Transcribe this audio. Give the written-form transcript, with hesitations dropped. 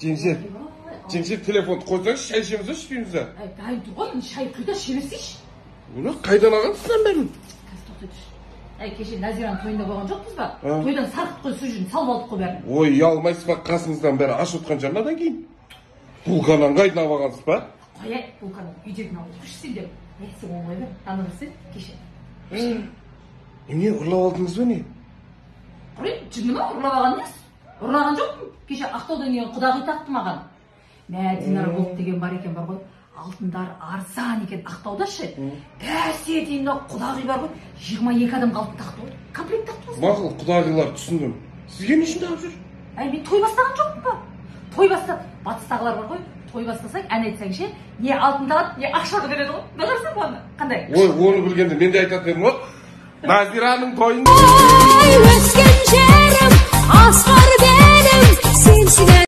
Жеңшер телефонды қойсаңыз, шай ішеміз ба, ішпейміз ба? Дайын тұр ғой, шай құйда ішемесейші. Оны қайдан алғансыз бәрін? Кеше Назираның тойында болған жоқпыз ба? Тойдан сарқыт қой су жүрін салып алдық қой бәрін. Ой, ұялмайсыз ба, қасыңыздан бәрі аш отқан жаннадан кейін? Булканан қайдан алып алғансыз ба? Қой, Булканан үйдегін алып жүрсің деп. Сен оңай бер, танымысың кеше. Не, ұрлап алдыңыз ба не? Құрай, жынды ма ұрлап алған емес? Ұрлаған жоқпын. Кеше Ақтаудан келген құдағи тақты маған. Мә, Динара болып деген бар екен бар ғой. Алтындар арзан екен Ақтаудашы. Бәсе деймін құдағи бар ғой. 22 адам алтын тақты ғой. Комплект тақты ғой. Мақұл, құдағилар түсіндім. Сізге не үшін тағып жүр? Мен той бастаған жоқпын ба? Той бастап, батыстағылар бар ғой. Той бастасаң, ән айтсаң ше, не алтын тағады, не ақшаны береді ғой. Не қарсың оны? Қандай? Ой, оны білгенде мен де айтатын едім ғой. Назираның тойында. Ой, өскен жерім, асқар